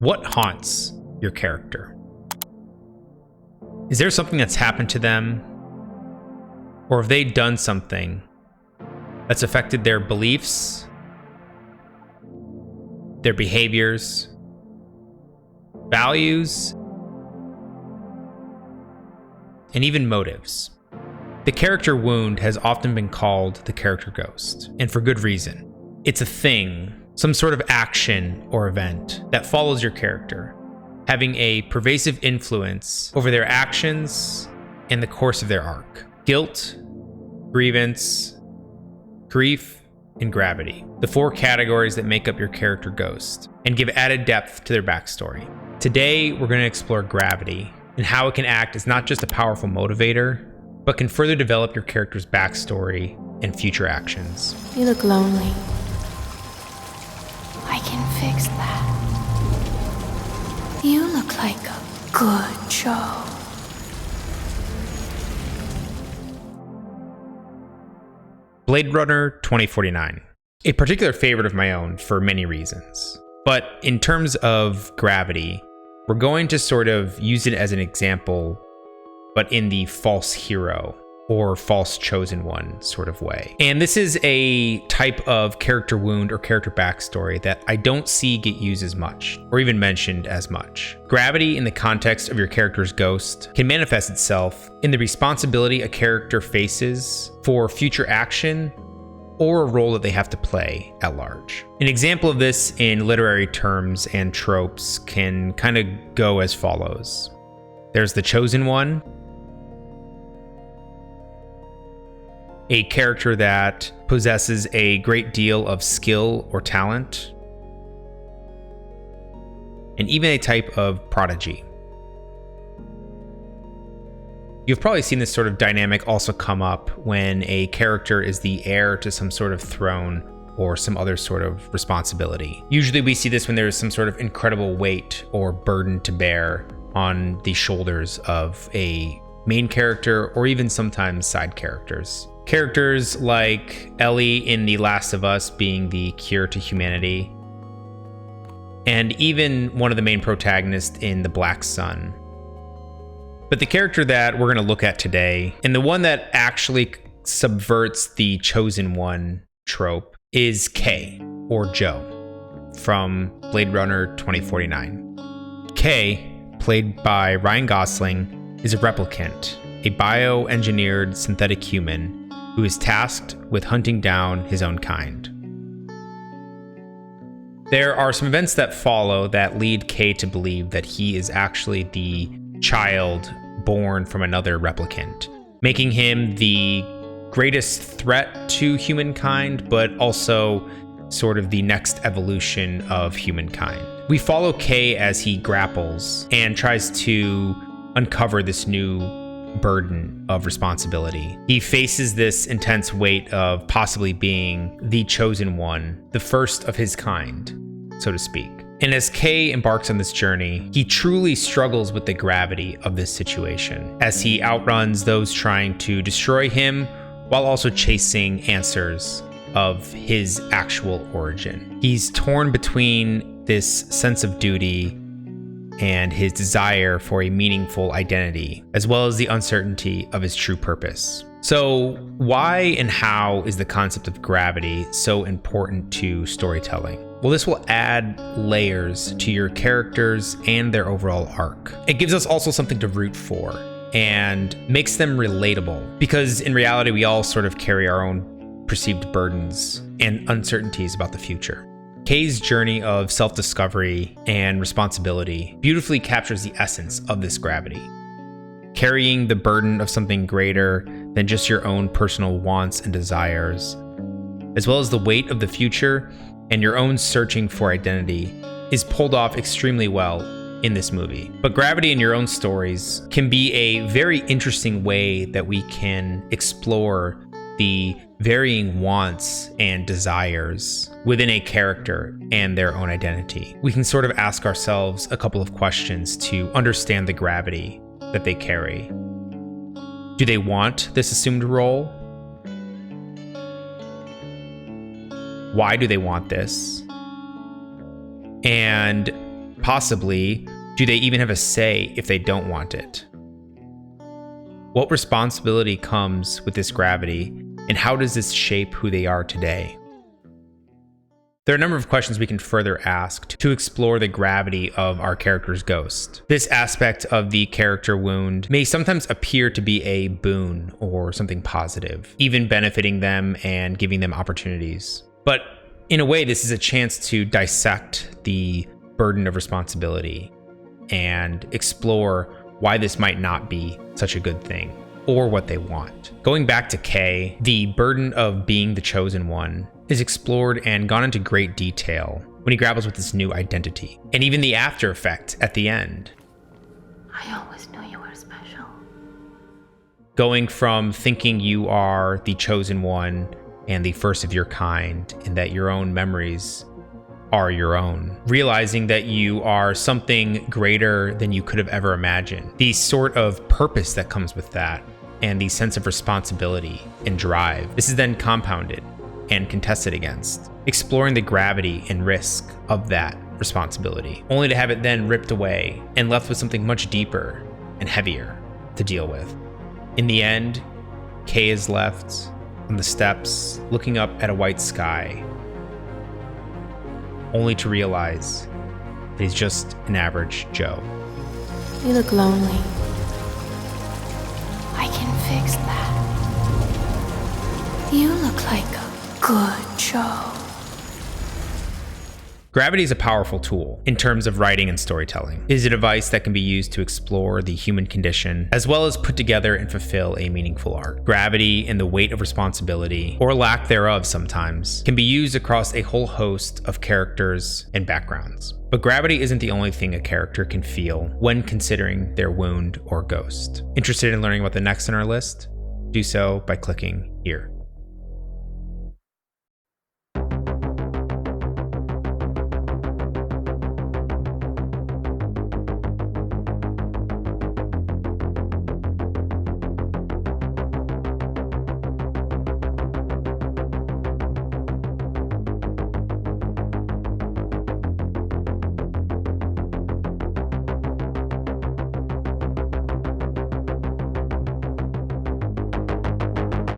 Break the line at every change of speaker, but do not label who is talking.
What haunts your character? Is there something that's happened to them? Or have they done something that's affected their beliefs, their behaviors, values, and even motives? The character wound has often been called the character ghost, and for good reason. It's a thing, some sort of action or event that follows your character, having a pervasive influence over their actions and the course of their arc. Guilt, grievance, grief, and gravity, the four categories that make up your character ghost and give added depth to their backstory. Today, we're going to explore gravity and how it can act as not just a powerful motivator, but can further develop your character's backstory and future actions.
You look lonely. I can fix that. You look like a good show.
Blade Runner 2049. A particular favorite of my own for many reasons. But in terms of gravity, we're going to sort of use it as an example, but in the false hero or false chosen one sort of way. And this is a type of character wound or character backstory that I don't see get used as much or even mentioned as much. Gravity in the context of your character's ghost can manifest itself in the responsibility a character faces for future action or a role that they have to play at large. An example of this in literary terms and tropes can kind of go as follows. There's the chosen one, a character that possesses a great deal of skill or talent, and even a type of prodigy. You've probably seen this sort of dynamic also come up when a character is the heir to some sort of throne or some other sort of responsibility. Usually we see this when there is some sort of incredible weight or burden to bear on the shoulders of a main character or even sometimes side characters. Characters like Ellie in The Last of Us being the cure to humanity, and even one of the main protagonists in The Black Sun. But the character that we're going to look at today, and the one that actually subverts the chosen one trope, is Kay, or Joe, from Blade Runner 2049. Kay, played by Ryan Gosling, is a replicant, a bioengineered synthetic human who is tasked with hunting down his own kind. There are some events that follow that lead Kay to believe that he is actually the child born from another replicant, making him the greatest threat to humankind, but also sort of the next evolution of humankind. We follow Kay as he grapples and tries to uncover this new burden of responsibility. He faces this intense weight of possibly being the chosen one, the first of his kind, so to speak. And as Kay embarks on this journey, he truly struggles with the gravity of this situation as he outruns those trying to destroy him while also chasing answers of his actual origin. He's torn between this sense of duty and his desire for a meaningful identity, as well as the uncertainty of his true purpose. So why and how is the concept of gravity so important to storytelling? Well, this will add layers to your characters and their overall arc. It gives us also something to root for and makes them relatable, because in reality, we all sort of carry our own perceived burdens and uncertainties about the future. Kay's journey of self-discovery and responsibility beautifully captures the essence of this gravity. Carrying the burden of something greater than just your own personal wants and desires, as well as the weight of the future and your own searching for identity, is pulled off extremely well in this movie. But gravity in your own stories can be a very interesting way that we can explore the varying wants and desires within a character and their own identity. We can sort of ask ourselves a couple of questions to understand the gravity that they carry. Do they want this assumed role? Why do they want this? And Possibly, do they even have a say if they don't want it? What responsibility comes with this gravity, and how does this shape who they are today? There are a number of questions we can further ask to explore the gravity of our character's ghost. This aspect of the character wound may sometimes appear to be a boon or something positive, even benefiting them and giving them opportunities. But in a way, this is a chance to dissect the burden of responsibility and explore why this might not be such a good thing or what they want. Going back to Kay, the burden of being the chosen one is explored and gone into great detail when he grapples with this new identity, and even the after effect at the end.
I always knew you were special.
Going from thinking you are the chosen one and the first of your kind, and that your own memories are your own, realizing that you are something greater than you could have ever imagined. The sort of purpose that comes with that, and the sense of responsibility and drive. This is then compounded and contested against, exploring the gravity and risk of that responsibility, only to have it then ripped away and left with something much deeper and heavier to deal with. In the end, Kay is left on the steps, looking up at a white sky, only to realize that he's just an average Joe.
You look lonely. I can fix that. You look like a good Joe.
Gravity is a powerful tool in terms of writing and storytelling. It is a device that can be used to explore the human condition, as well as put together and fulfill a meaningful arc. Gravity and the weight of responsibility, or lack thereof sometimes, can be used across a whole host of characters and backgrounds. But gravity isn't the only thing a character can feel when considering their wound or ghost. Interested in learning about the next on our list? Do so by clicking here.